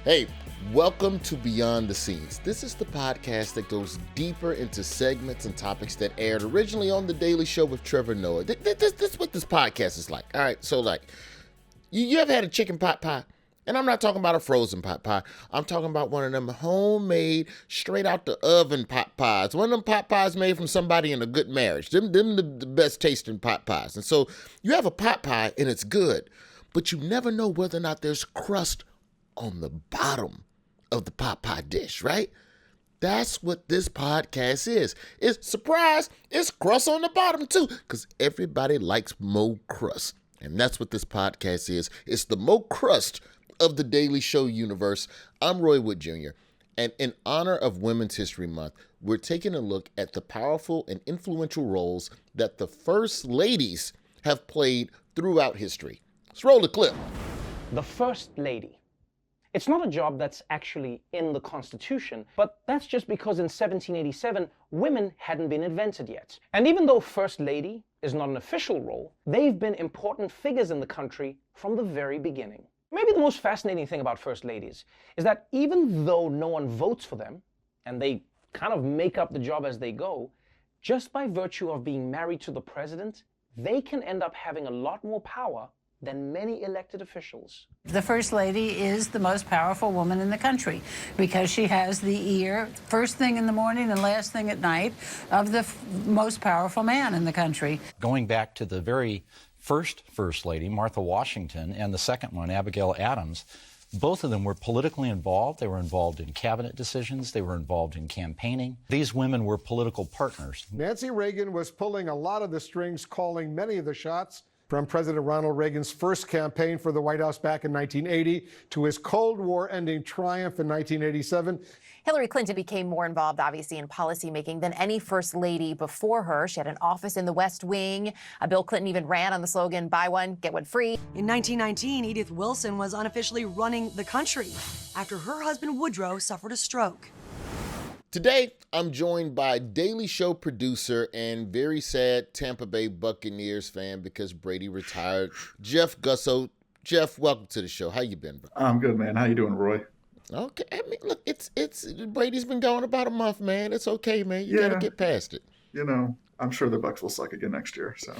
Hey, welcome to Beyond the Scenes. This is the podcast that goes deeper into segments and topics that aired originally on The Daily Show with Trevor Noah. This is what this podcast is like. All right, so like, you ever had a chicken pot pie? And I'm not talking about a frozen pot pie. I'm talking about one of them homemade, straight out the oven pot pies. One of them pot pies made from somebody in a good marriage. Them the best tasting pot pies. And so you have a pot pie and it's good, but you never know whether or not there's crust on the bottom of the pot pie dish, right? That's what this podcast is. It's surprise, it's crust on the bottom too, because everybody likes more crust. And that's what this podcast is. It's the more crust of the Daily Show universe. I'm Roy Wood Jr., and in honor of Women's History Month, we're taking a look at the powerful and influential roles that the First Ladies have played throughout history. Let's roll the clip. The First Lady. It's not a job that's actually in the Constitution, but that's just because in 1787, women hadn't been invented yet. And even though First Lady is not an official role, they've been important figures in the country from the very beginning. Maybe the most fascinating thing about First Ladies is that even though no one votes for them, and they kind of make up the job as they go, just by virtue of being married to the president, they can end up having a lot more power than many elected officials. The First Lady is the most powerful woman in the country because she has the ear, first thing in the morning and last thing at night, of the most powerful man in the country. Going back to the very First Lady, Martha Washington, and the second one, Abigail Adams, both of them were politically involved. They were involved in cabinet decisions. They were involved in campaigning. These women were political partners. Nancy Reagan was pulling a lot of the strings, calling many of the shots, from President Ronald Reagan's first campaign for the White House back in 1980 to his Cold War-ending triumph in 1987. Hillary Clinton became more involved, obviously, in policymaking than any first lady before her. She had an office in the West Wing. Bill Clinton even ran on the slogan, buy one, get one free. In 1919, Edith Wilson was unofficially running the country after her husband Woodrow suffered a stroke. Today, I'm joined by Daily Show producer and very sad Tampa Bay Buccaneers fan because Brady retired, Jeff Gussow. Jeff, welcome to the show. How you been, bro? I'm good, man. How you doing, Roy? Okay. I mean, look, it's Brady's been gone about a month, man. It's okay, man. You gotta get past it. You know, I'm sure the Bucs will suck again next year. So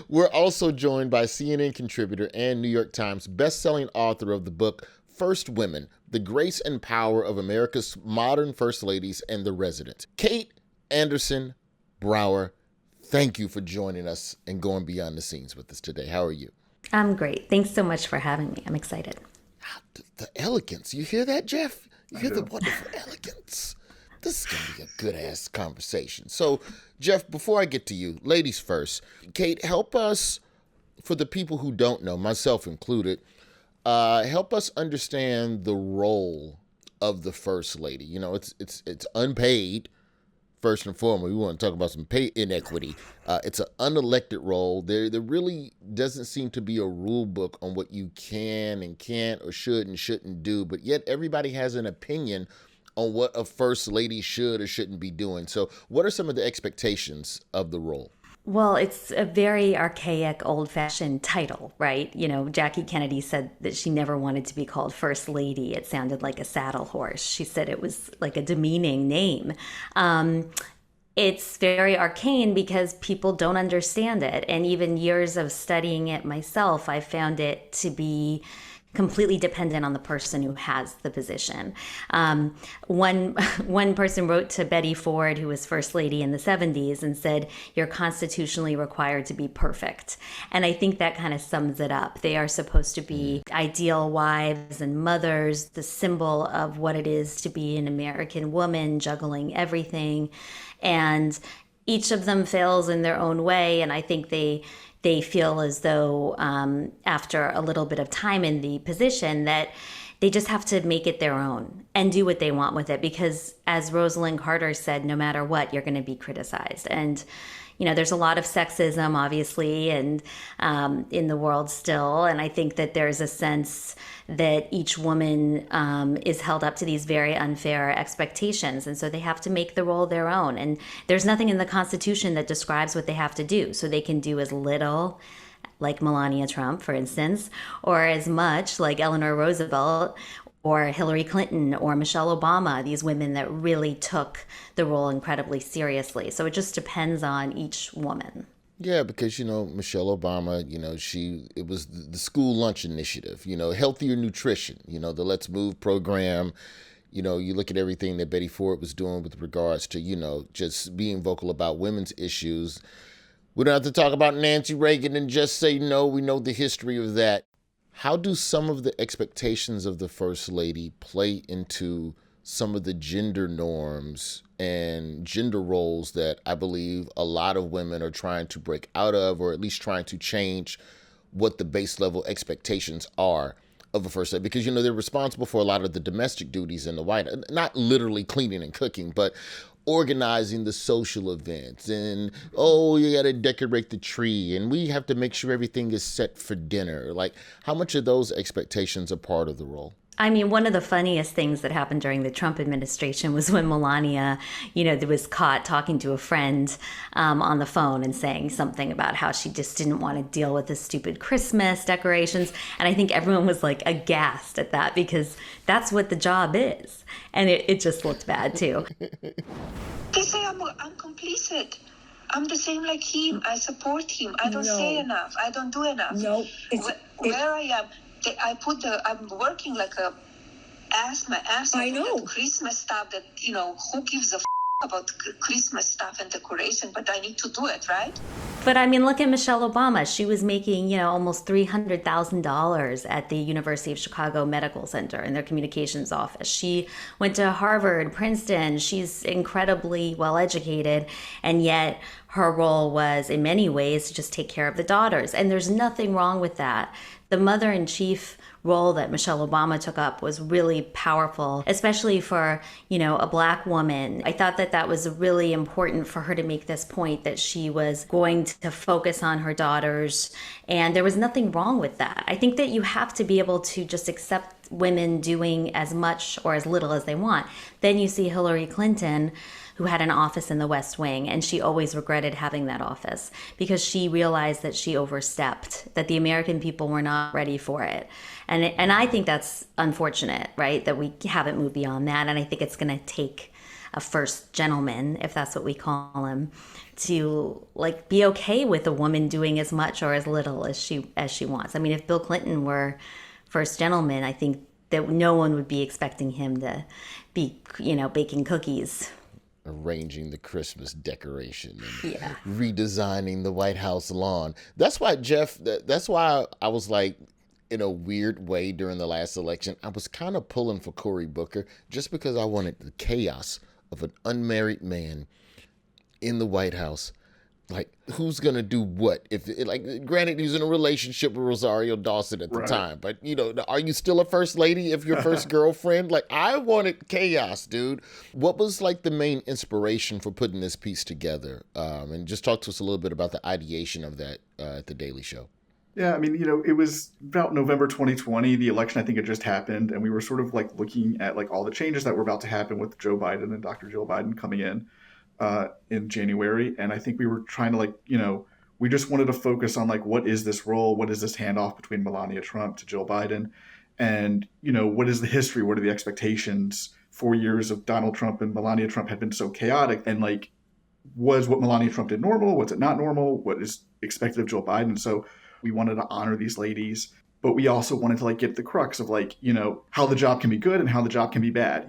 we're also joined by CNN contributor and New York Times best-selling author of the book First Women: The Grace and Power of America's Modern First Ladies and the Resident. Kate Andersen Brower, thank you for joining us and going beyond the scenes with us today. How are you? I'm great. Thanks so much for having me. I'm excited. The elegance. You hear that, Jeff? You hear the wonderful elegance. This is going to be a good-ass conversation. So, Jeff, before I get to you, ladies first. Kate, help us, for the people who don't know, myself included, help us understand the role of the First Lady. You know, it's unpaid, first and foremost. We want to talk about some pay inequity. It's an unelected role. There really doesn't seem to be a rule book on what you can and can't or should and shouldn't do, but yet everybody has an opinion on what a First Lady should or shouldn't be doing. So what are some of the expectations of the role? Well, it's a very archaic, old-fashioned title, right? You know, Jackie Kennedy said that she never wanted to be called First Lady. It sounded like a saddle horse. She said it was like a demeaning name. It's very arcane because people don't understand it. And even years of studying it myself, I found it to be completely dependent on the person who has the position. One person wrote to Betty Ford, who was First Lady in the 70s, and said, "You're constitutionally required to be perfect." And I think that kind of sums it up. They are supposed to be ideal wives and mothers, the symbol of what it is to be an American woman, juggling everything. And each of them fails in their own way, and I think they feel as though after a little bit of time in the position that they just have to make it their own and do what they want with it, because as Rosalind Carter said, no matter what, you're going to be criticized. And you know, there's a lot of sexism, obviously, and in the world still. And I think that there's a sense that each woman is held up to these very unfair expectations. And so they have to make the role their own. And there's nothing in the Constitution that describes what they have to do. So they can do as little like Melania Trump, for instance, or as much like Eleanor Roosevelt or Hillary Clinton or Michelle Obama, these women that really took the role incredibly seriously. So it just depends on each woman. Yeah, because, Michelle Obama, it was the school lunch initiative, healthier nutrition, the Let's Move program. You look at everything that Betty Ford was doing with regards to, just being vocal about women's issues. We don't have to talk about Nancy Reagan and just say no. We know the history of that. How do some of the expectations of the First Lady play into some of the gender norms and gender roles that I believe a lot of women are trying to break out of, or at least trying to change what the base level expectations are of a First Lady? Because, they're responsible for a lot of the domestic duties in the White House, not literally cleaning and cooking, but organizing the social events and, you got to decorate the tree and we have to make sure everything is set for dinner. Like, how much of those expectations are part of the role? I mean, one of the funniest things that happened during the Trump administration was when Melania, was caught talking to a friend on the phone and saying something about how she just didn't want to deal with the stupid Christmas decorations. And I think everyone was like aghast at that because that's what the job is. And it just looked bad too. They say I'm complicit. I'm the same like him. I support him. I don't say enough. I don't do enough. No, where I am. I'm working like my ass off. I know. That Christmas stuff that, who gives a about Christmas stuff and decoration, but I need to do it, right? But I mean, look at Michelle Obama. She was making, almost $300,000 at the University of Chicago Medical Center in their communications office. She went to Harvard, Princeton. She's incredibly well educated, and yet her role was in many ways to just take care of the daughters. And there's nothing wrong with that. The mother-in-chief role that Michelle Obama took up was really powerful, especially for, a Black woman. I thought that was really important for her to make this point that she was going to focus on her daughters, and there was nothing wrong with that. I think that you have to be able to just accept women doing as much or as little as they want. Then you see Hillary Clinton, who had an office in the West Wing, and she always regretted having that office because she realized that she overstepped, that the American people were not ready for it. And I think that's unfortunate, right, that we haven't moved beyond that. And I think it's going to take a first gentleman, if that's what we call him, to be okay with a woman doing as much or as little as she wants. I mean, if Bill Clinton were first gentleman, I think that no one would be expecting him to be, baking cookies, arranging the Christmas decoration and redesigning the White House lawn. That's why, Jeff, that's why I was like, in a weird way during the last election, I was kind of pulling for Cory Booker just because I wanted the chaos of an unmarried man in the White House. Like, who's going to do what? If granted, he's in a relationship with Rosario Dawson at the time, but, are you still a first lady if your first girlfriend? I wanted chaos, dude. What was, the main inspiration for putting this piece together? And just talk to us a little bit about the ideation of that at The Daily Show. Yeah, I mean, it was about November 2020. The election, I think, had just happened, and we were sort of looking at all the changes that were about to happen with Joe Biden and Dr. Jill Biden coming in January. And I think we were trying to we just wanted to focus on what is this role? What is this handoff between Melania Trump to Jill Biden? And, what is the history? What are the expectations? 4 years of Donald Trump and Melania Trump had been so chaotic. And was what Melania Trump did normal? Was it not normal? What is expected of Jill Biden? So we wanted to honor these ladies, but we also wanted to get the crux of how the job can be good and how the job can be bad,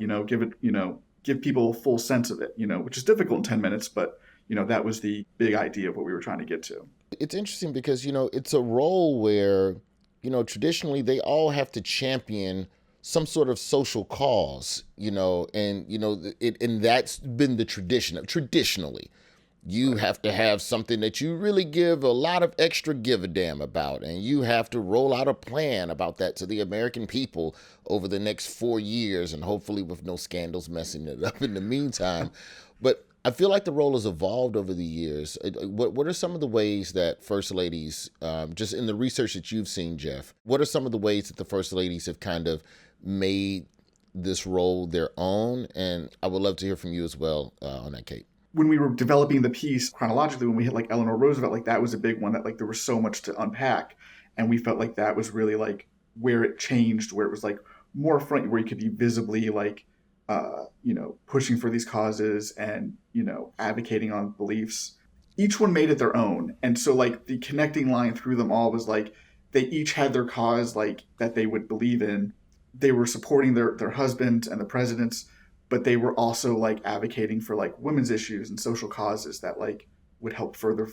give people a full sense of it, which is difficult in 10 minutes, but that was the big idea of what we were trying to get to. It's interesting because, it's a role where, traditionally they all have to champion some sort of social cause, and that's been the tradition. Traditionally, you have to have something that you really give a lot of extra give a damn about, and you have to roll out a plan about that to the American people over the next 4 years, and hopefully with no scandals messing it up in the meantime. But I feel like the role has evolved over the years. What are some of the ways that First Ladies, just in the research that you've seen, Jeff, what are some of the ways that the First Ladies have kind of made this role their own? And I would love to hear from you as well on that, Kate. when we were developing the piece chronologically, when we hit like Eleanor Roosevelt, like that was a big one that like there was so much to unpack. And we felt like that was really like where it changed, where it was like more front, where you could be visibly like, pushing for these causes and, advocating on beliefs. Each one made it their own. And so like the connecting line through them all was like, they each had their cause like that they would believe in. They were supporting their husbands and the presidents, but they were also like advocating for like women's issues and social causes that like would help further,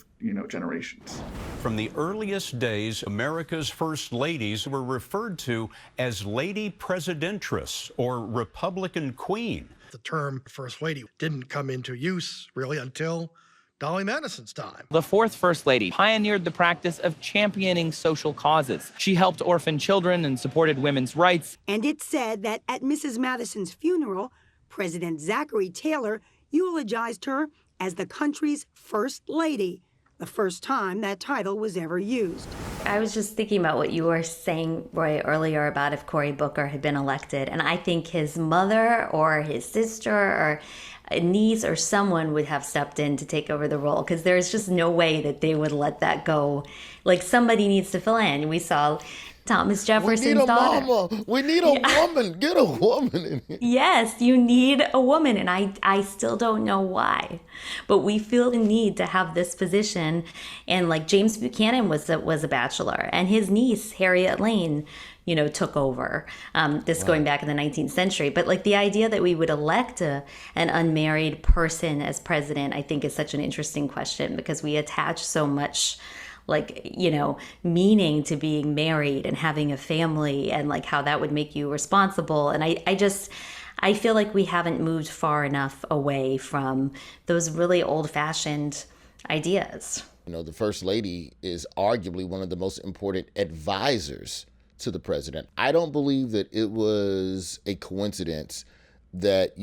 generations. From the earliest days, America's first ladies were referred to as Lady Presidentress or Republican Queen. The term First Lady didn't come into use really until Dolly Madison's time. The fourth First Lady pioneered the practice of championing social causes. She helped orphan children and supported women's rights. And it's said that at Mrs. Madison's funeral, President Zachary Taylor eulogized her as the country's First Lady, the first time that title was ever used. I was just thinking about what you were saying, Roy, earlier about if Cory Booker had been elected. And I think his mother or his sister or a niece or someone would have stepped in to take over the role, because there's just no way that they would let that go. Like, somebody needs to fill in. We saw Thomas Jefferson's daughter. Mama. We need a woman. Get a woman in here. Yes, you need a woman, and I still don't know why. But we feel the need to have this position. And like James Buchanan was a bachelor, and his niece, Harriet Lane, took over. Going back in the 19th century. But like the idea that we would elect an unmarried person as president, I think is such an interesting question, because we attach so much meaning to being married and having a family, and like how that would make you responsible. And I feel like we haven't moved far enough away from those really old-fashioned ideas. The First Lady is arguably one of the most important advisors to the president. I don't believe that it was a coincidence that,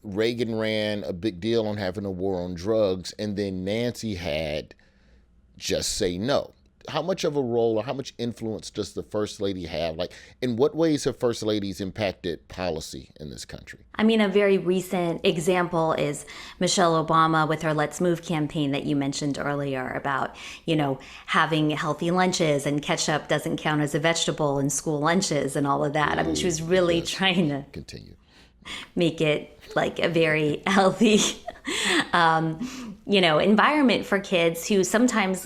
Reagan ran a big deal on having a war on drugs, and then Nancy had Just Say No. How much of a role or how much influence does the First Lady have? Like, in what ways have First Ladies impacted policy in this country? I mean, a very recent example is Michelle Obama with her Let's Move campaign that you mentioned earlier about, having healthy lunches, and ketchup doesn't count as a vegetable in school lunches and all of that. I mean, she was really trying to make it like a very healthy environment for kids who sometimes,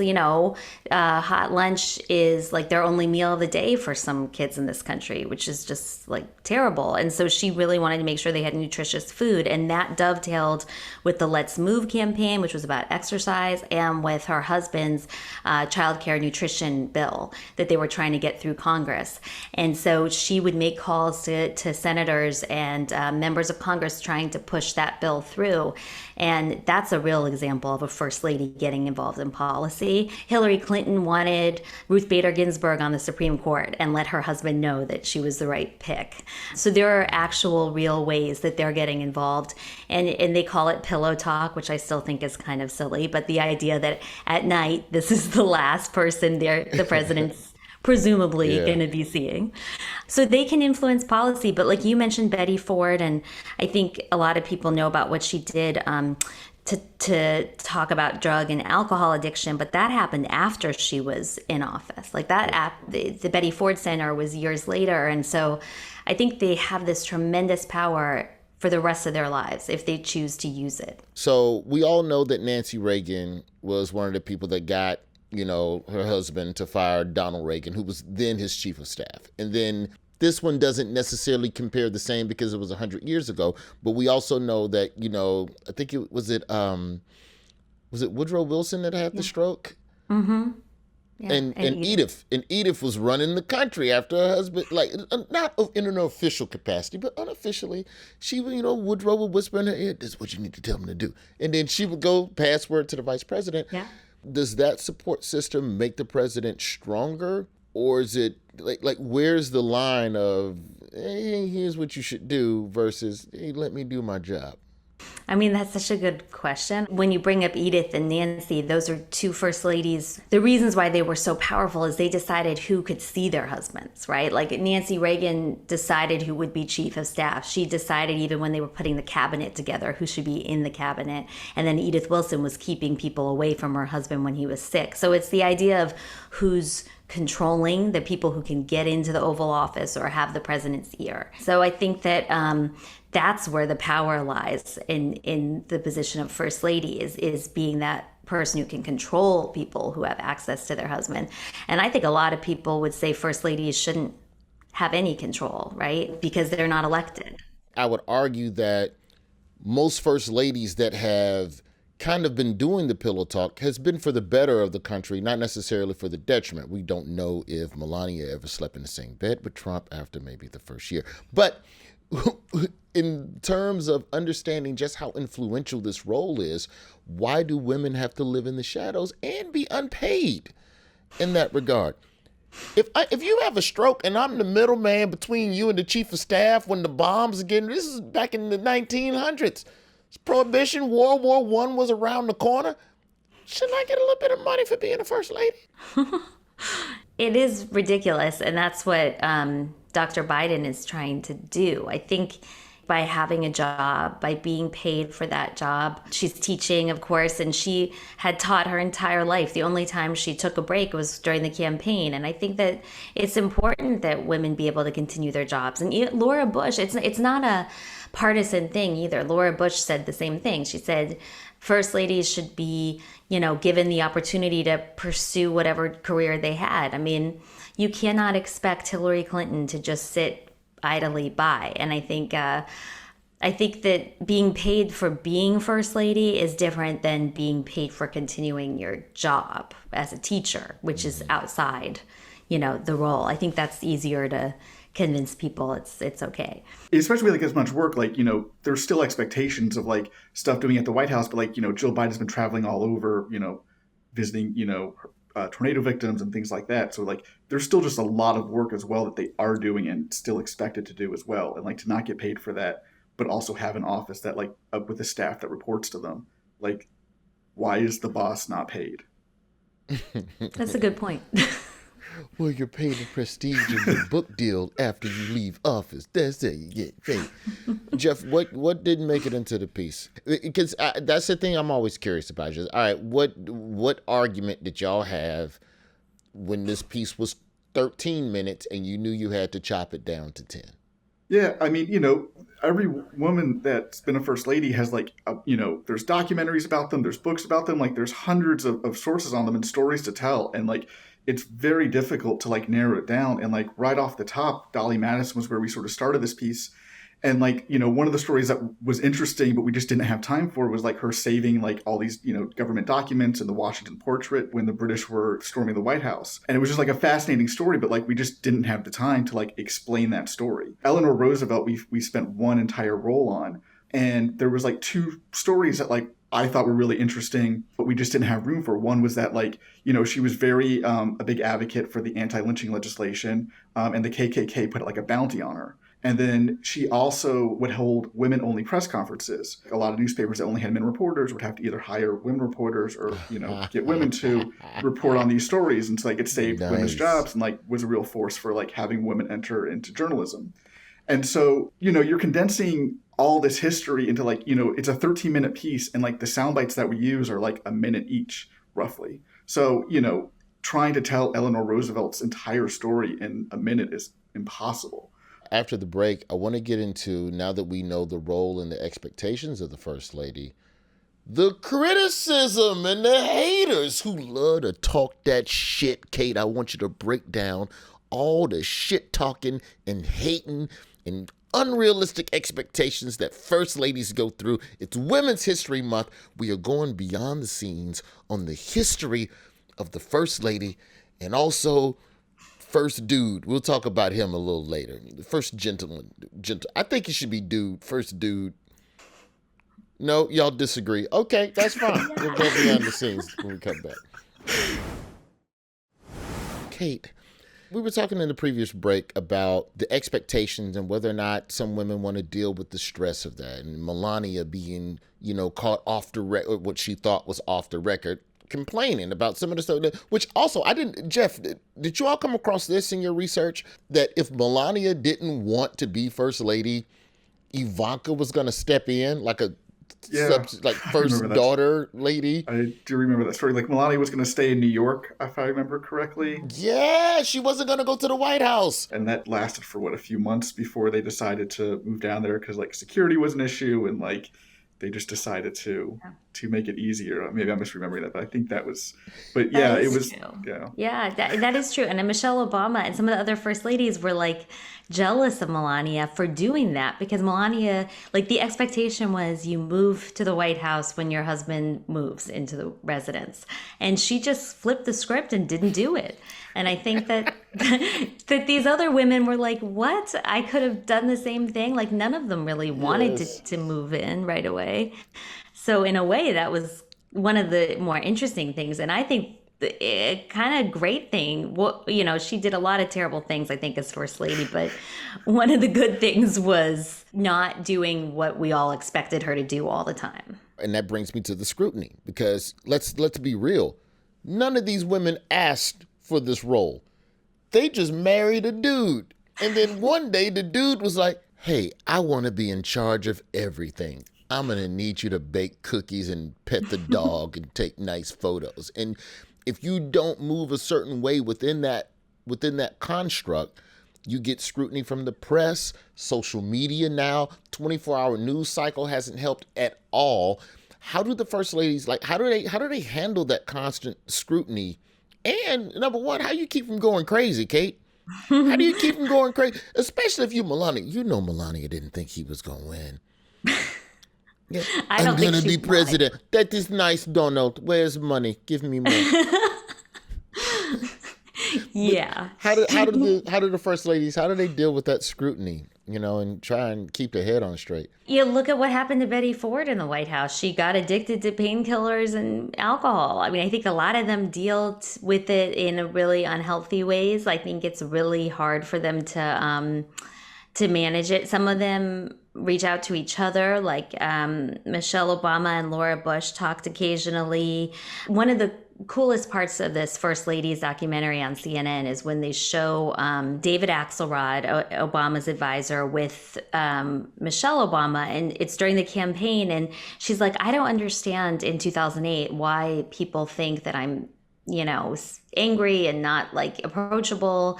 hot lunch is like their only meal of the day for some kids in this country, which is just like terrible. And so she really wanted to make sure they had nutritious food. And that dovetailed with the Let's Move campaign, which was about exercise, and with her husband's childcare nutrition bill that they were trying to get through Congress. And so she would make calls to senators and members of Congress trying to push that bill through. And that's a real example of a First Lady getting involved in policy. Hillary Clinton wanted Ruth Bader Ginsburg on the Supreme Court and let her husband know that she was the right pick. So there are actual real ways that they're getting involved. And they call it pillow talk, which I still think is kind of silly. But the idea that at night, this is the last person the president's presumably going to be seeing. So they can influence policy. But like you mentioned Betty Ford, and I think a lot of people know about what she did to talk about drug and alcohol addiction, but that happened after she was in office. Like that, the Betty Ford Center was years later. And so I think they have this tremendous power for the rest of their lives if they choose to use it. So we all know that Nancy Reagan was one of the people that got her husband to fire Donald Reagan, who was then his chief of staff. And then this one doesn't necessarily compare the same because it was 100 years ago. But we also know that, I think was it Woodrow Wilson that had the stroke? Mm-hmm. Yeah, and Edith was running the country after her husband, like not in an official capacity, but unofficially. She would, Woodrow would whisper in her ear, "This is what you need to tell him to do." And then she would go pass word to the vice president. Yeah. Does that support system make the president stronger, or is it like where's the line of, hey, here's what you should do versus, hey, let me do my job? I mean, that's such a good question. When you bring up Edith and Nancy, those are two first ladies. The reasons why they were so powerful is they decided who could see their husbands, right? Like Nancy Reagan decided who would be chief of staff. She decided even when they were putting the cabinet together who should be in the cabinet. And then Edith Wilson was keeping people away from her husband when he was sick. So it's the idea of who's controlling the people who can get into the Oval Office or have the president's ear. So I think that that's where the power lies in the position of First Lady is being that person who can control people who have access to their husband. And I think a lot of people would say First Ladies shouldn't have any control, right? Because they're not elected. I would argue that most First Ladies that have kind of been doing the pillow talk has been for the better of the country, not necessarily for the detriment. We don't know if Melania ever slept in the same bed with Trump after maybe the first year. But in terms of understanding just how influential this role is, why do women have to live in the shadows and be unpaid in that regard? If you have a stroke and I'm the middleman between you and the chief of staff when the bombs are getting, this is back in the 1900s. Prohibition, World War I was around the corner. Shouldn't I get a little bit of money for being a first lady? It is ridiculous, and that's what Dr. Biden is trying to do. I think by having a job, by being paid for that job. She's teaching, of course, and she had taught her entire life. The only time she took a break was during the campaign. And I think that it's important that women be able to continue their jobs. And Laura Bush, it's not a partisan thing either. Laura Bush said the same thing. She said first ladies should be, given the opportunity to pursue whatever career they had. I mean, you cannot expect Hillary Clinton to just sit idly by. And I think that being paid for being first lady is different than being paid for continuing your job as a teacher, which is outside, the role. I think that's easier to convince people it's okay. Especially with as much work, there's still expectations of stuff doing at the White House, but Jill Biden's been traveling all over, visiting, tornado victims and things like that. So there's still just a lot of work as well that they are doing and still expected to do as well. And to not get paid for that, but also have an office that with a staff that reports to them. Why is the boss not paid? That's a good point. Well, you're paid the prestige of your book deal after you leave office. That's it. You get paid. Jeff, what didn't make it into the piece? Because that's the thing I'm always curious about. Just, all right, what argument did y'all have when this piece was 13 minutes and you knew you had to chop it down to 10? Yeah, I mean, every woman that's been a first lady has there's documentaries about them, there's books about them, there's hundreds of sources on them and stories to tell. And it's very difficult to narrow it down. And right off the top, Dolly Madison was where we sort of started this piece. And one of the stories that was interesting, but we just didn't have time for was her saving all these, government documents and the Washington portrait when the British were storming the White House. And it was just a fascinating story, but we just didn't have the time to explain that story. Eleanor Roosevelt, we spent one entire roll on, and there was two stories that I thought were really interesting, but we just didn't have room for. One was that she was very a big advocate for the anti-lynching legislation, and the KKK put a bounty on her. And then she also would hold women-only press conferences. A lot of newspapers that only had men reporters would have to either hire women reporters or, get women to report on these stories. And so it saved women's jobs and was a real force for having women enter into journalism. And so, you're condensing all this history into it's a 13-minute piece, and the sound bites that we use are a minute each, roughly. So, trying to tell Eleanor Roosevelt's entire story in a minute is impossible. After the break, I want to get into, now that we know the role and the expectations of the First Lady, the criticism and the haters who love to talk that shit. Kate, I want you to break down all the shit talking and hating and unrealistic expectations that First Ladies go through. It's Women's History Month. We are going beyond the scenes on the history of the First Lady and also First Dude. We'll talk about him a little later. The first gentleman. I think it should be dude. First dude. No, y'all disagree. Okay, that's fine. We'll go beyond the scenes when we come back. Kate, We were talking in the previous break about the expectations and whether or not some women want to deal with the stress of that. And Melania being, caught off the record, what she thought was off the record, complaining about some of the stuff, which also, Jeff, did you all come across this in your research? That if Melania didn't want to be first lady, Ivanka was going to step in like a first daughter lady. I do remember that story. Like Melania was going to stay in New York, if I remember correctly. Yeah, she wasn't going to go to the White House. And that lasted for a few months before they decided to move down there because security was an issue and they just decided to make it easier. Maybe I'm misremembering that, but I think that was. But yeah, it was. True. Yeah, that is true. And Michelle Obama and some of the other first ladies were jealous of Melania for doing that because Melania, the expectation was you move to the White House when your husband moves into the residence, and she just flipped the script and didn't do it. And I think that that these other women were like, what? I could have done the same thing. None of them really wanted to move in right away. So in a way, that was one of the more interesting things. And I think kind of great thing. Well, she did a lot of terrible things, I think, as first lady. But one of the good things was not doing what we all expected her to do all the time. And that brings me to the scrutiny, because let's be real. None of these women asked for this role. They just married a dude. And then one day the dude was like, hey, I want to be in charge of everything. I'm going to need you to bake cookies and pet the dog and take nice photos. And if you don't move a certain way within that construct, you get scrutiny from the press, social media now. 24-hour news cycle hasn't helped at all. How do the first ladies, how do they handle that constant scrutiny? And number one, how you keep from going crazy, Kate? How do you keep from going crazy? Especially if you Melania. Melania didn't think he was going to win. Yeah, I'm going to be president. That is nice, Donald. Where's money? Give me money. Yeah. How do the first ladies, how do they deal with that scrutiny, and try and keep their head on straight? You look at what happened to Betty Ford in the White House. She got addicted to painkillers and alcohol. I mean, I think a lot of them deal with it in a really unhealthy ways. I think it's really hard for them to manage it. Some of them reach out to each other, Michelle Obama and Laura Bush talked occasionally. One of the coolest parts of this First Ladies documentary on CNN is when they show David Axelrod, Obama's advisor, with Michelle Obama, and it's during the campaign, and she's like, I don't understand in 2008 why people think that I'm, angry and not approachable.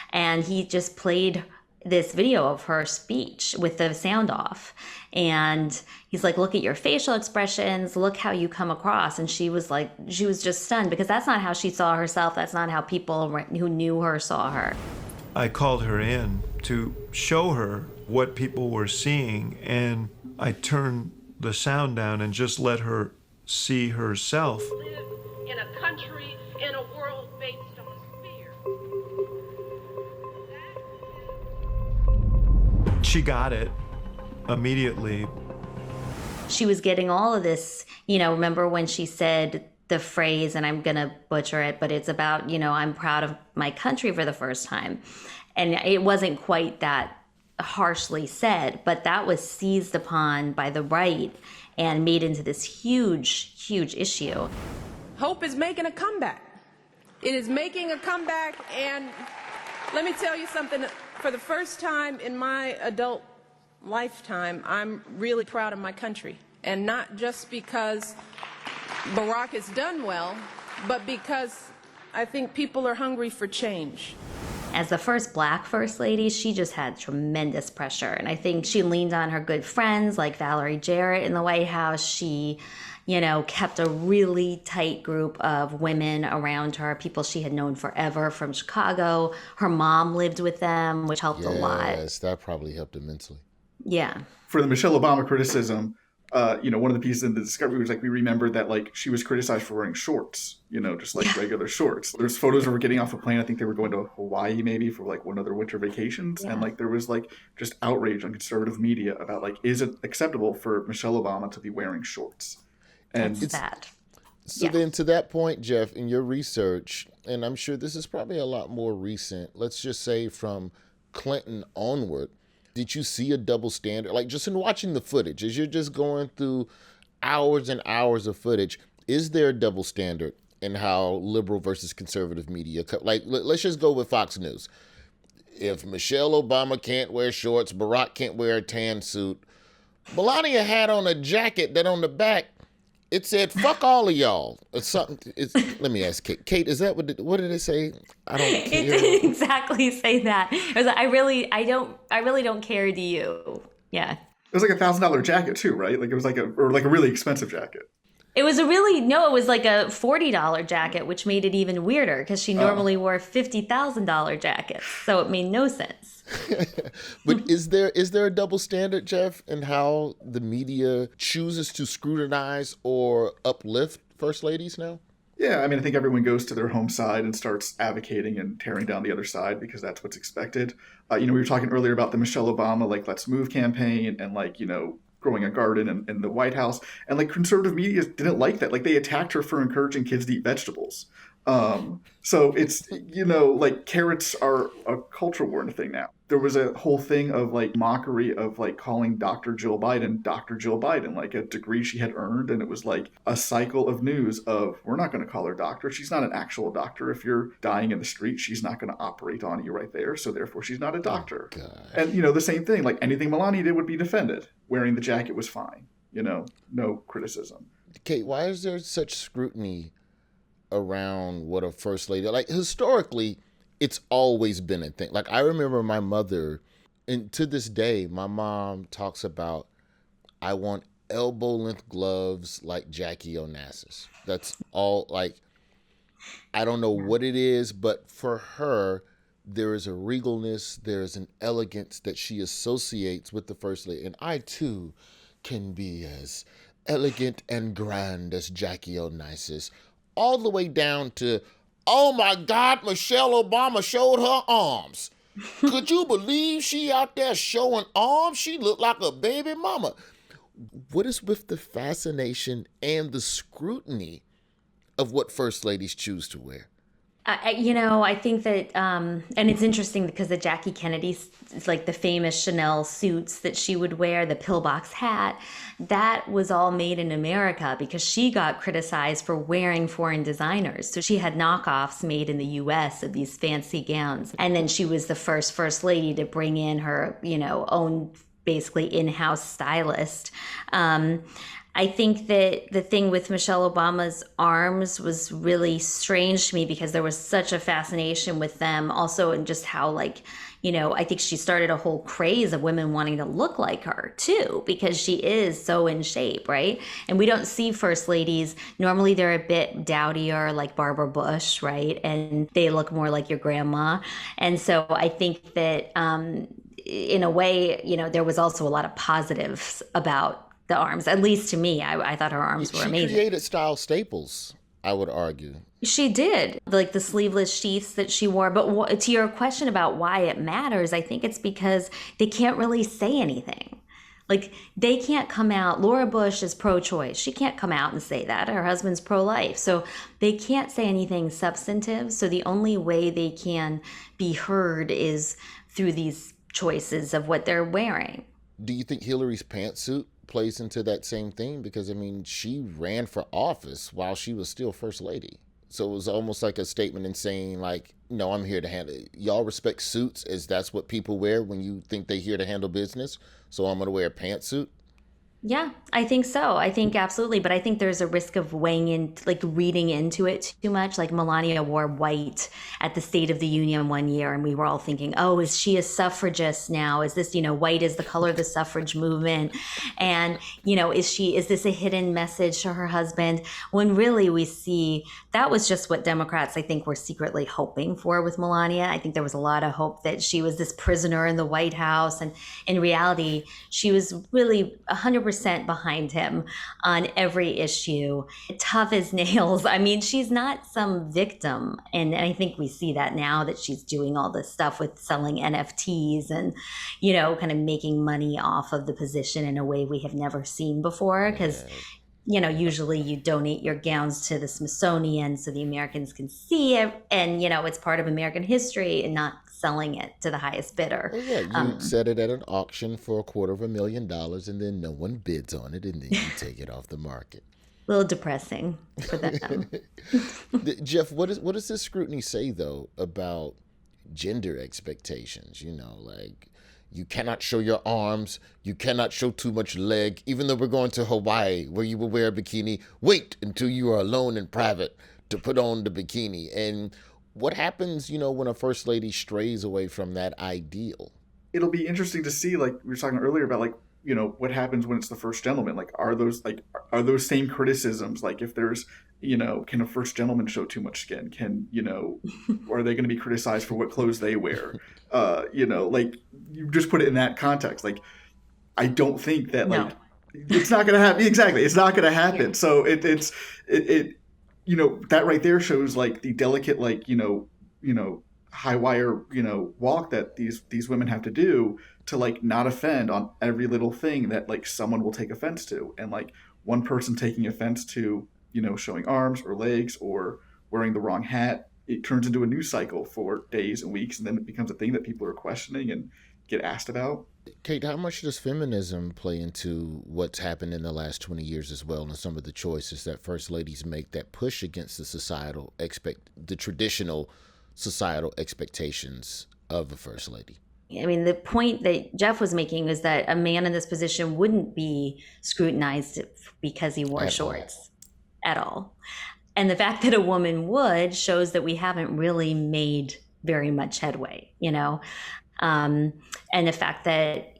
And he just played this video of her speech with the sound off. And he's like, look at your facial expressions, look how you come across. And she was just stunned, because that's not how she saw herself. That's not how people who knew her saw her. I called her in to show her what people were seeing, and I turned the sound down and just let her see herself. Live in a country, in a world based on fear. She got it immediately. She was getting all of this, remember when she said the phrase, and I'm going to butcher it, but it's about, I'm proud of my country for the first time. And it wasn't quite that harshly said, but that was seized upon by the right and made into this huge, huge issue. Hope is making a comeback. It is making a comeback, and let me tell you something. For the first time in my adult lifetime, I'm really proud of my country. And not just because Barack has done well, but because I think people are hungry for change. As the first Black First Lady, she just had tremendous pressure. And I think she leaned on her good friends like Valerie Jarrett in the White House. She, kept a really tight group of women around her, people she had known forever from Chicago. Her mom lived with them, which helped a lot. Yes, that probably helped immensely. Yeah. For the Michelle Obama criticism, one of the pieces in the discovery was we remembered that she was criticized for wearing shorts, just regular shorts. There's photos of her getting off a plane. I think they were going to Hawaii maybe for one of their winter vacations. Yeah. And there was just outrage on conservative media about is it acceptable for Michelle Obama to be wearing shorts? And it's bad. So then to that point, Jeff, in your research, and I'm sure this is probably a lot more recent, let's just say from Clinton onward, did you see a double standard? Like just in watching the footage, as you're just going through hours and hours of footage, is there a double standard in how liberal versus conservative media, like let's just go with Fox News. If Michelle Obama can't wear shorts, Barack can't wear a tan suit, Melania had on a jacket that on the back, it said, "Fuck all of y'all." It's something. Let me ask Kate. Kate, is that what did it say? I don't care. It didn't exactly say that. It was like, I really don't care, do you? Yeah. It was like $1,000 jacket too, right? Like it was like a really expensive jacket. It was it was like a $40 jacket, which made it even weirder because she normally wore $50,000 jackets. So it made no sense. But is there a double standard, Jeff, in how the media chooses to scrutinize or uplift first ladies now? Yeah, I mean, I think everyone goes to their home side and starts advocating and tearing down the other side because that's what's expected. We were talking earlier about the Michelle Obama, like, Let's Move campaign and, like, growing a garden in the White House. And, like, conservative media didn't like that. Like, they attacked her for encouraging kids to eat vegetables. So it's, like, carrots are a culture war thing now. There was a whole thing of like mockery of like calling Dr. Jill Biden, like a degree she had earned. And it was like a cycle of news of, we're not going to call her doctor. She's not an actual doctor. If you're dying in the street, she's not going to operate on you right there. So therefore she's not a doctor. Oh, and, the same thing, like anything Melania did would be defended. Wearing the jacket was fine, no criticism. Kate, why is there such scrutiny around what a first lady, like historically, it's always been a thing. Like I remember my mother, and to this day, my mom talks about, I want elbow length gloves like Jackie Onassis. That's all. Like, I don't know what it is, but for her, there is a regalness, there is an elegance that she associates with the first lady. And I too can be as elegant and grand as Jackie Onassis, all the way down to, oh my God, Michelle Obama showed her arms. Could you believe she out there showing arms? She looked like a baby mama. What is with the fascination and the scrutiny of what first ladies choose to wear? I think that, and it's interesting because the Jackie Kennedy, like the famous Chanel suits that she would wear, the pillbox hat, that was all made in America because she got criticized for wearing foreign designers. So she had knockoffs made in the US of these fancy gowns. And then she was the first lady to bring in her, own basically in-house stylist. I think that the thing with Michelle Obama's arms was really strange to me because there was such a fascination with them also, and just how I think she started a whole craze of women wanting to look like her too, because she is so in shape, right? And we don't see first ladies. Normally they're a bit dowdier, like Barbara Bush, right? And they look more like your grandma. And so I think that in a way, there was also a lot of positives about the arms, at least to me. I thought her arms were amazing. She created style staples, I would argue. She did, like the sleeveless sheaths that she wore. But to your question about why it matters, I think it's because they can't really say anything. Like, they can't come out. Laura Bush is pro-choice. She can't come out and say that. Her husband's pro-life. So they can't say anything substantive. So the only way they can be heard is through these choices of what they're wearing. Do you think Hillary's pantsuit plays into that same thing? Because, she ran for office while she was still first lady. So it was almost like a statement in saying, like, no, I'm here to handle it. Y'all respect suits as that's what people wear when you think they're here to handle business. So I'm going to wear a pantsuit. Yeah, I think so. I think absolutely. But I think there's a risk of weighing in, like reading into it too much. Like Melania wore white at the State of the Union one year, and we were all thinking, oh, is she a suffragist now? Is this, white is the color of the suffrage movement? And, is this a hidden message to her husband? When really we see that was just what Democrats, I think, were secretly hoping for with Melania. I think there was a lot of hope that she was this prisoner in the White House. And in reality, she was really 100% behind him on every issue, tough as nails. She's not some victim. And I think we see that now that she's doing all this stuff with selling NFTs and, kind of making money off of the position in a way we have never seen before. Because Usually you donate your gowns to the Smithsonian so the Americans can see it. And, it's part of American history and not selling it to the highest bidder. Well, yeah, you set it at an auction for $250,000 and then no one bids on it and then you take it off the market. A little depressing for them. Jeff, what does this scrutiny say, though, about gender expectations? You cannot show your arms. You cannot show too much leg. Even though we're going to Hawaii, where you will wear a bikini, wait until you are alone in private to put on the bikini. And what happens, when a first lady strays away from that ideal? It'll be interesting to see, like we were talking earlier about, what happens when it's the first gentleman. Are those same criticisms? If there's, can a first gentleman show too much skin? Are they going to be criticized for what clothes they wear? You just put it in that context. I don't think that it's not going to happen. Exactly. It's not going to happen. Yeah. So it's that right there shows the delicate, high wire, walk that these women have to do to not offend on every little thing that someone will take offense to. And one person taking offense to, showing arms or legs or wearing the wrong hat, it turns into a news cycle for days and weeks. And then it becomes a thing that people are questioning and get asked about. Kate, how much does feminism play into what's happened in the last 20 years as well, and some of the choices that first ladies make that push against the traditional societal expectations of the first lady? I mean, the point that Jeff was making is that a man in this position wouldn't be scrutinized because he wore shorts at all. And the fact that a woman would shows that we haven't really made very much headway, and the fact that,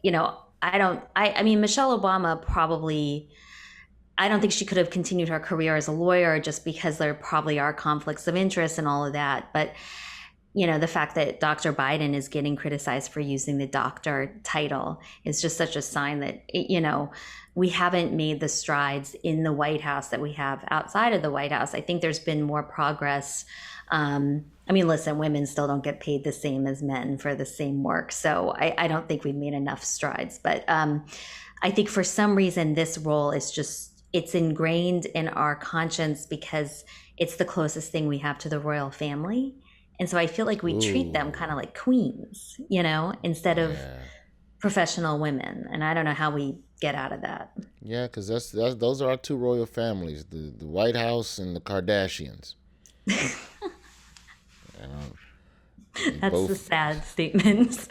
I mean, Michelle Obama probably, I don't think she could have continued her career as a lawyer just because there probably are conflicts of interest and all of that. But the fact that Dr. Biden is getting criticized for using the doctor title is just such a sign that, we haven't made the strides in the White House that we have outside of the White House. I think there's been more progress. Listen, women still don't get paid the same as men for the same work. So I don't think we've made enough strides. But I think for some reason, this role is it's ingrained in our conscience because it's the closest thing we have to the royal family. And so I feel like we treat them kind of like queens, instead of professional women. And I don't know how we get out of that. Yeah, because those are our two royal families, the White House and the Kardashians. That's a sad statement.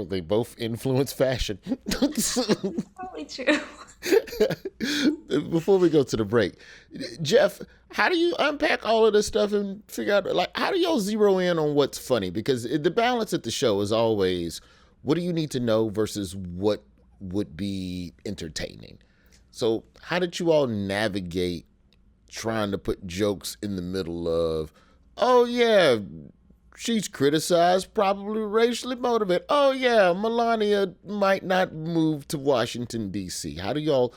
They both influence fashion. Probably true. Before we go to the break, Jeff, how do you unpack all of this stuff and figure out, how do y'all zero in on what's funny? Because the balance at the show is always, what do you need to know versus what would be entertaining? So how did you all navigate trying to put jokes in the middle of, oh yeah, she's criticized, probably racially motivated. Oh yeah, Melania might not move to Washington, D.C. How do y'all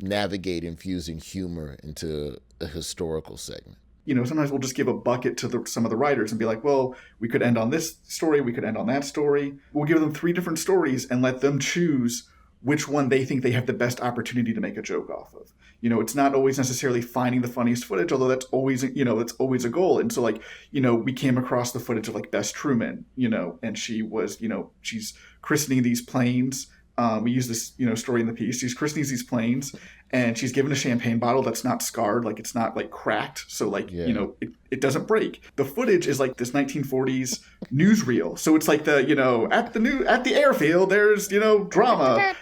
navigate infusing humor into a historical segment? Sometimes we'll just give a bucket to some of the writers and be like, well, we could end on this story, we could end on that story. We'll give them 3 different stories and let them choose which one they think they have the best opportunity to make a joke off of. It's not always necessarily finding the funniest footage, although that's always, that's always a goal. And so we came across the footage of Bess Truman, and she was, she's christening these planes. We use this, story in the piece. She's christening these planes and she's given a champagne bottle that's not scarred, it's not cracked. So it doesn't break. The footage is this 1940s newsreel. So it's at the airfield, there's, drama.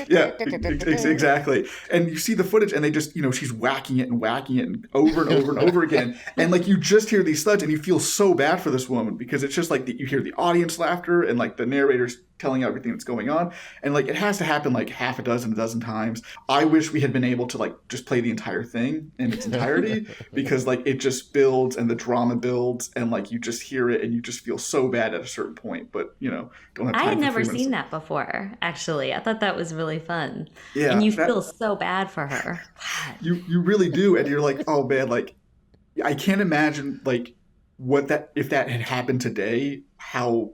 Yeah, exactly. And you see the footage and they just, she's whacking it and over and over and over again. And you just hear these thuds and you feel so bad for this woman because it's just you hear the audience laughter and the narrator's telling you everything that's going on. And it has to happen half a dozen times. I wish we had been able to just play the entire thing in its entirety because it just builds and the drama builds and you just hear it and you just feel so bad at a certain point, but don't have time. I had never seen that before, actually. I thought that was really fun. Yeah. And you feel so bad for her. You really do. And you're oh man, I can't imagine what if that had happened today, how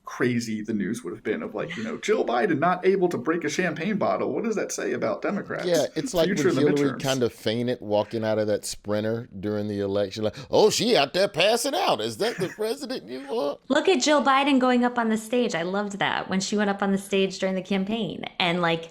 crazy the news would have been of like, Jill Biden not able to break a champagne bottle. What does that say about Democrats? Yeah, it's like Future when of the Hillary midterms. kind of fainted walking out of that sprinter during the election. Like, oh, she out there passing out. Is that the president you want? Look at Jill Biden going up on the stage. I loved that when she went up on the stage during the campaign and like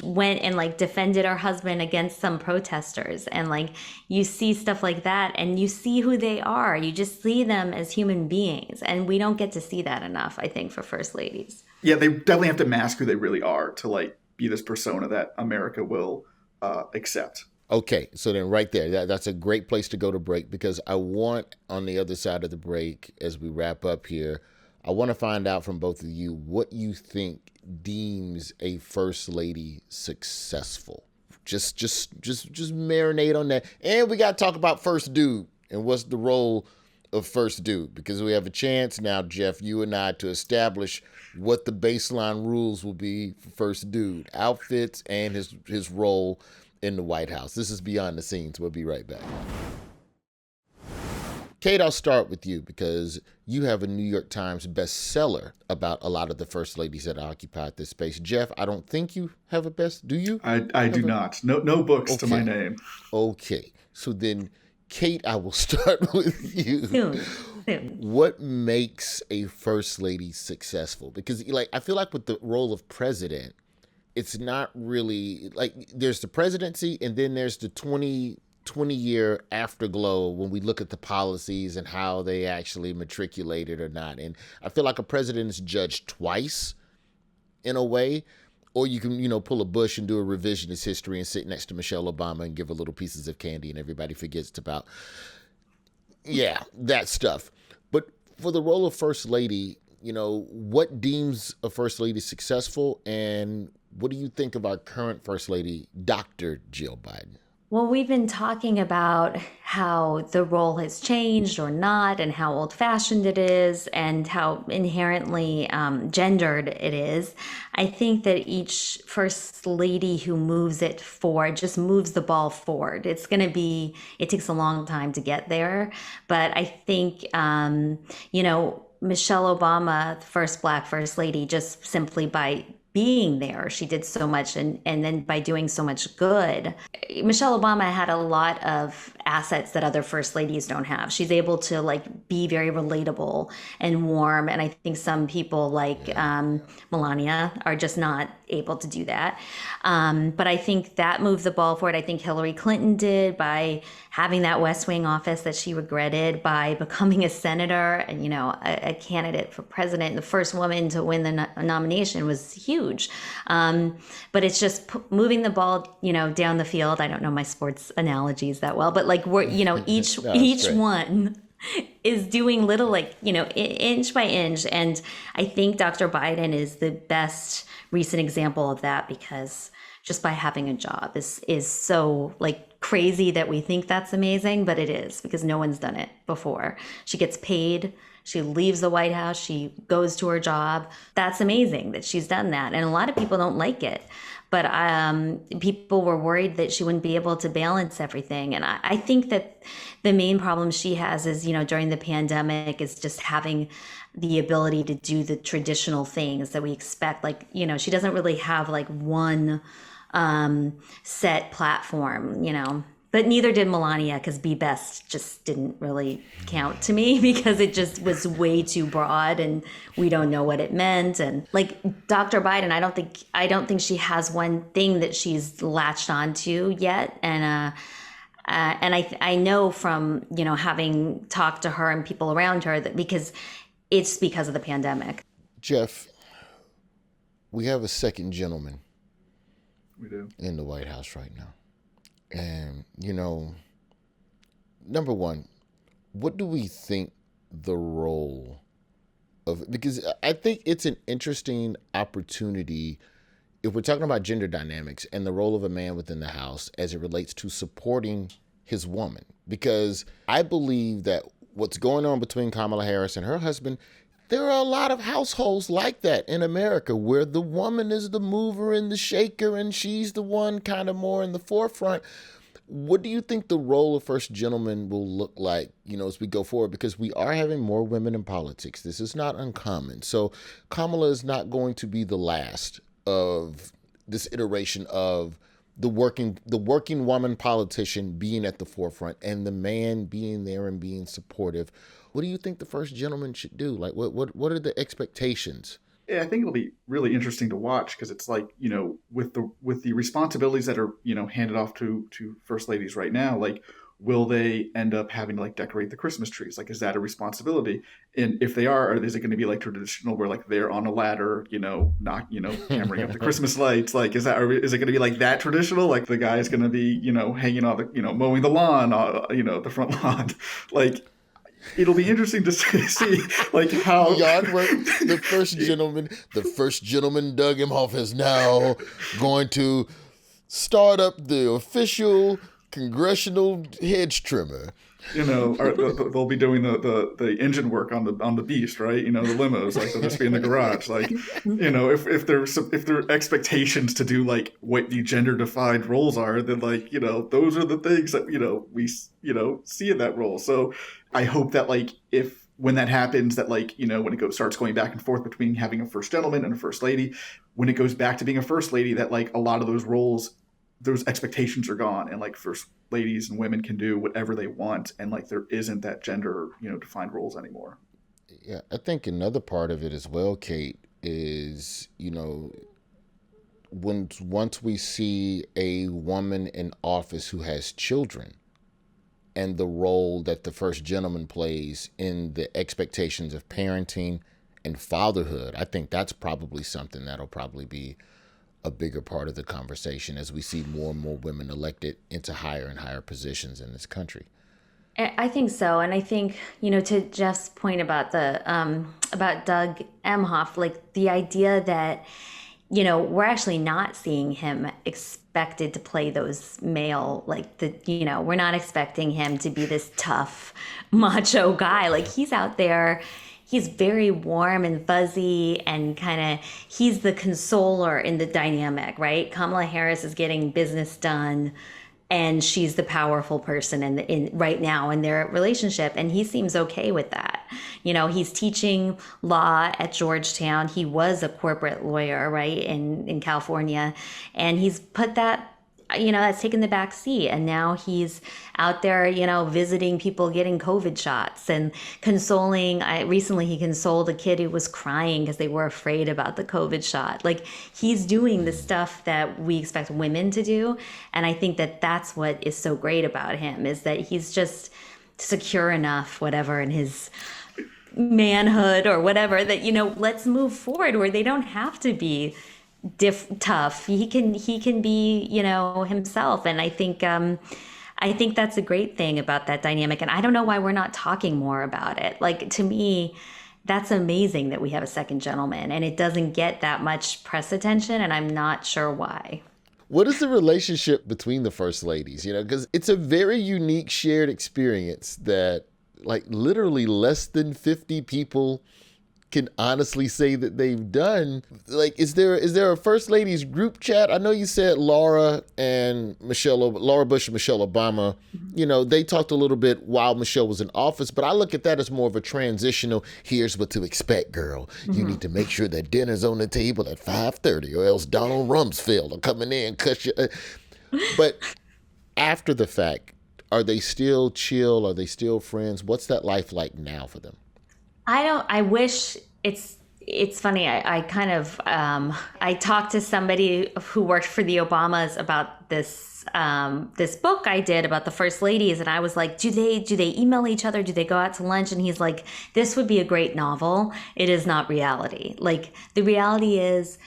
went and like defended her husband against some protesters. And like you see stuff like that and you see who they are. You just see them as human beings. And we don't get to see that enough, I think, for first ladies. Yeah, they definitely have to mask who they really are to like be this persona that America will accept. Okay, so then right there, that's a great place to go to break, because I want, on the other side of the break, as we wrap up here, I want to find out from both of you what you think deems a first lady successful. Just marinate on that. And we got to talk about first dude and what's the role of first dude, because we have a chance now, Jeff, you and I, to establish what the baseline rules will be for first dude, outfits and his role in the White House. This is Beyond the Scenes. We'll be right back. Kate, I'll start with you because you have a New York Times bestseller about a lot of the first ladies that occupied this space. Jeff, I don't think you have a do you? I do not. No books to my name. Okay. So then, Kate, I will start with you. Soon. What makes a first lady successful? Because like I feel like with the role of president, it's not really like there's the presidency and then there's the 20-year afterglow when we look at the policies and how they actually matriculated or not. And I feel like a president is judged twice in a way, or you can, pull a Bush and do a revisionist history and sit next to Michelle Obama and give her little pieces of candy and everybody forgets about, that stuff. But for the role of first lady, what deems a first lady successful, and what do you think of our current first lady, Dr. Jill Biden? Well, we've been talking about how the role has changed or not, and how old-fashioned it is, and how inherently gendered it is. I think that each first lady who moves it forward just moves the ball forward. It takes a long time to get there, but I think, Michelle Obama, the first Black first lady, just simply by being there, she did so much, and then by doing so much good. Michelle Obama had a lot of assets that other first ladies don't have. She's able to be very relatable and warm, and I think some people like Melania are just not able to do that. But I think that moved the ball forward. I think Hillary Clinton did by having that West Wing office that she regretted, by becoming a senator and a candidate for president. The first woman to win the nomination was huge. But it's just moving the ball, down the field. I don't know my sports analogies that well, but we're, each one is doing little, inch by inch. And I think Dr. Biden is the best recent example of that, because just by having a job is so crazy that we think that's amazing, but it is, because no one's done it before. She gets paid. She leaves the White House. She goes to her job. That's amazing that she's done that. And a lot of people don't like it. But people were worried that she wouldn't be able to balance everything. And I think that the main problem she has is, during the pandemic, is just having the ability to do the traditional things that we expect. She doesn't really have one set platform, But neither did Melania, because Be Best just didn't really count to me, because it just was way too broad and we don't know what it meant. And Dr. Biden, I don't think she has one thing that she's latched onto yet. And I know from having talked to her and people around her that because of the pandemic. Jeff, we have a second gentleman. We do. In the White House right now. And, number one, what do we think the role of, because I think it's an interesting opportunity if we're talking about gender dynamics and the role of a man within the House as it relates to supporting his woman. Because I believe that what's going on between Kamala Harris and her husband, there are a lot of households like that in America where the woman is the mover and the shaker and she's the one kind of more in the forefront. What do you think the role of first gentleman will look like, as we go forward? Because we are having more women in politics. This is not uncommon. So Kamala is not going to be the last of this iteration of the working woman politician being at the forefront and the man being there and being supportive. What do you think the first gentleman should do? Like, what are the expectations? Yeah, I think it'll be really interesting to watch because it's like, with the responsibilities that are, handed off to first ladies right now, like, will they end up having to like decorate the Christmas trees? Like, is that a responsibility? And if they are, is it going to be like traditional where like they're on a ladder, hammering up the Christmas lights? Like, is it going to be like that traditional? Like the guy's going to be, hanging on the, mowing the lawn, the front lawn, like. It'll be interesting to see like how yard work. The first gentleman Doug Emhoff is now going to start up the official congressional hedge trimmer. They'll be doing the engine work on the beast, right? The limos, like they'll just be in the garage, like if their expectations to do like what the gender defined roles are, then like those are the things that we see in that role. So I hope that like when that happens, that like when it starts going back and forth between having a first gentleman and a first lady, when it goes back to being a first lady, that like a lot of those roles, those expectations are gone, and like first ladies and women can do whatever they want, and like there isn't that gender defined roles anymore. Yeah, I think another part of it as well, Kate, is once we see a woman in office who has children, and the role that the first gentleman plays in the expectations of parenting and fatherhood, I think that's probably something that'll probably be a bigger part of the conversation as we see more and more women elected into higher and higher positions in this country. I think so. And I think, to Jeff's point about about Doug Emhoff, like the idea that, we're actually not seeing him expected to play those male, like we're not expecting him to be this tough macho guy. Like he's out there, he's very warm and fuzzy and he's the consoler in the dynamic, right? Kamala Harris is getting business done and she's the powerful person in right now in their relationship, and he seems okay with that. He's teaching law at Georgetown. He was a corporate lawyer, right, in California, and he's put that, that's taken the back seat, and now he's out there, visiting people getting COVID shots and consoling. Recently he consoled a kid who was crying because they were afraid about the COVID shot. Like he's doing the stuff that we expect women to do, and I think that that's what is so great about him, is that he's just secure enough, whatever, in his manhood or whatever, that let's move forward where they don't have to be tough. He can be himself, and I think that's a great thing about that dynamic, and I don't know why we're not talking more about it. Like, to me, that's amazing that we have a second gentleman, and it doesn't get that much press attention, and I'm not sure why. What is the relationship between the first ladies? Because it's a very unique shared experience that like literally less than 50 people can honestly say that they've done. Like, is there a first ladies group chat? I know you said Laura Bush and Michelle Obama, they talked a little bit while Michelle was in office, but I look at that as more of a transitional, here's what to expect, girl. You need to make sure that dinner's on the table at 5:30 or else Donald Rumsfeld will come in there and cut you. But after the fact, are they still chill? Are they still friends? What's that life like now for them? I wish it's funny. I kind of, I talked to somebody who worked for the Obamas about this book I did about the first ladies. And I was like, do they email each other? Do they go out to lunch? And he's like, this would be a great novel. It is not reality. Like, the reality is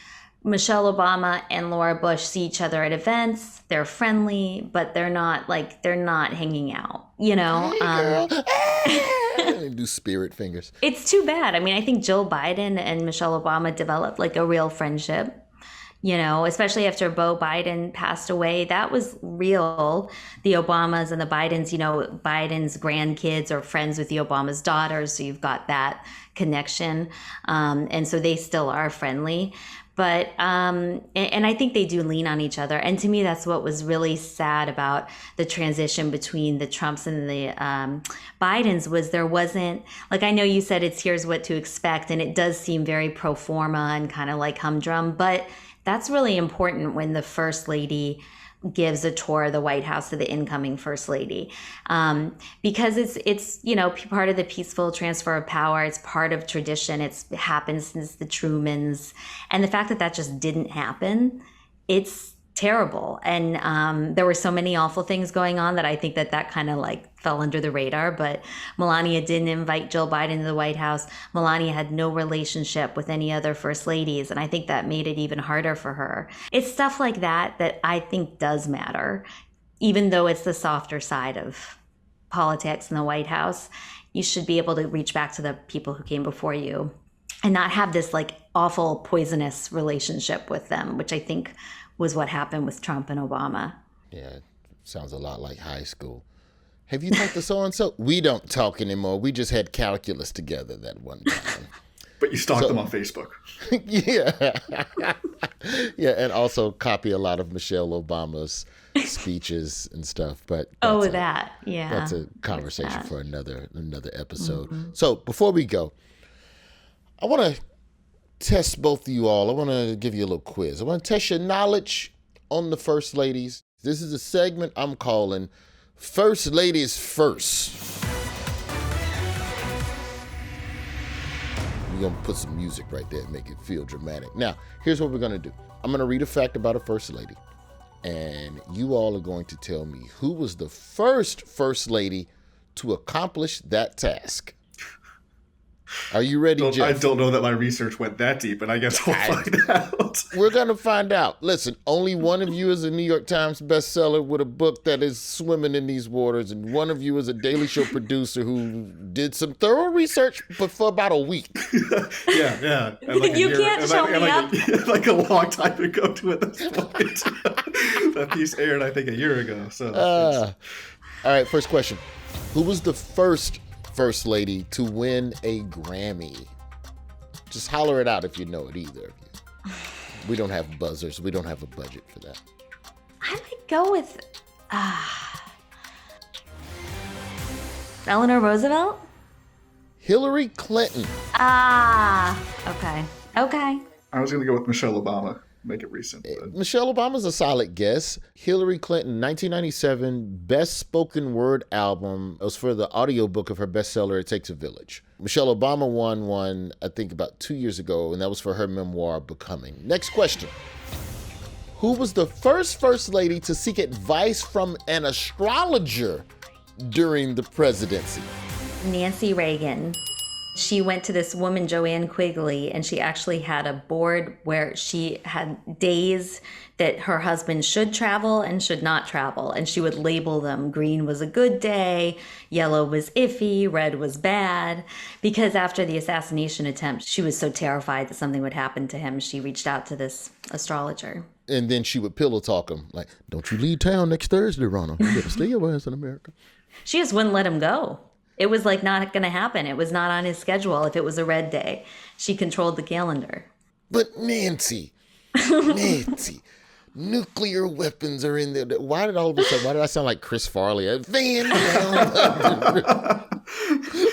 Michelle Obama and Laura Bush see each other at events. They're friendly, but they're not hanging out, Hey, girl. They do spirit fingers. It's too bad. I mean, I think Joe Biden and Michelle Obama developed like a real friendship, especially after Beau Biden passed away. That was real. The Obamas and the Bidens, Biden's grandkids are friends with the Obama's daughters. So you've got that connection. And so they still are friendly. But, and I think they do lean on each other. And to me, that's what was really sad about the transition between the Trumps and the Bidens was there wasn't, like, I know you said it's here's what to expect, and it does seem very pro forma and kind of like humdrum, but that's really important when the First Lady gives a tour of the White House to the incoming First Lady, because it's part of the peaceful transfer of power. It's part of tradition. It's happened since the Trumans, and the fact that that just didn't happen, it's terrible. And there were so many awful things going on that I think that kind of like fell under the radar. But Melania didn't invite Jill Biden to the White House. Melania had no relationship with any other First Ladies, and I think that made it even harder for her. It's stuff like that that I think does matter, even though it's the softer side of politics in the White House. You should be able to reach back to the people who came before you and not have this like awful poisonous relationship with them, which I think was what happened with Trump and Obama. Yeah, it sounds a lot like high school. Have you talked to so-and-so? We don't talk anymore. We just had calculus together that one time. But you stalked them on Facebook. Yeah. Yeah, and also copy a lot of Michelle Obama's speeches and stuff. But that's a conversation for another episode. Mm-hmm. So before we go, I want to test both of you all. I want to give you a little quiz. I want to test your knowledge on the First Ladies. This is a segment I'm calling First Ladies First. We're going to put some music right there and make it feel dramatic. Now, here's what we're going to do. I'm going to read a fact about a First Lady, and you all are going to tell me who was the first Lady to accomplish that task. Are you ready, Jeff? I don't know that my research went that deep, and I guess we'll find out. We're going to find out. Listen, only one of you is a New York Times bestseller with a book that is swimming in these waters, and one of you is a Daily Show producer who did some thorough research, but for about a week. Yeah. Like you can't show me up. Like a long time ago to at this point. That piece aired, I think, a year ago. So. All right, first question. Who was the first Lady to win a Grammy? Just holler it out if you know it, either of you. We don't have buzzers. We don't have a budget for that. I might go with Eleanor Roosevelt? Hillary Clinton. Okay. I was going to go with Michelle Obama. Make it recent. But. Michelle Obama's a solid guess. Hillary Clinton, 1997 Best Spoken Word album. It was for the audiobook of her bestseller, It Takes a Village. Michelle Obama won one, I think, about 2 years ago, and that was for her memoir, Becoming. Next question. Who was the first Lady to seek advice from an astrologer during the presidency? Nancy Reagan. She went to this woman, Joanne Quigley, and she actually had a board where she had days that her husband should travel and should not travel. And she would label them. Green was a good day, yellow was iffy, red was bad. Because after the assassination attempt, she was so terrified that something would happen to him, she reached out to this astrologer. And then she would pillow talk him, like, don't you leave town next Thursday, Ronald. You better stay your ass in America. She just wouldn't let him go. It was like not going to happen. It was not on his schedule if it was a red day. She controlled the calendar. But Nancy, nuclear weapons are in there. Why did I sound like Chris Farley? Van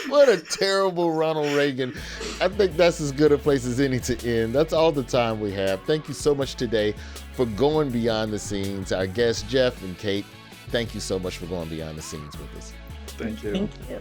What a terrible Ronald Reagan. I think that's as good a place as any to end. That's all the time we have. Thank you so much today for going behind the scenes. Our guests, Jeff and Kate, thank you so much for going behind the scenes with us. Thank you. Thank you.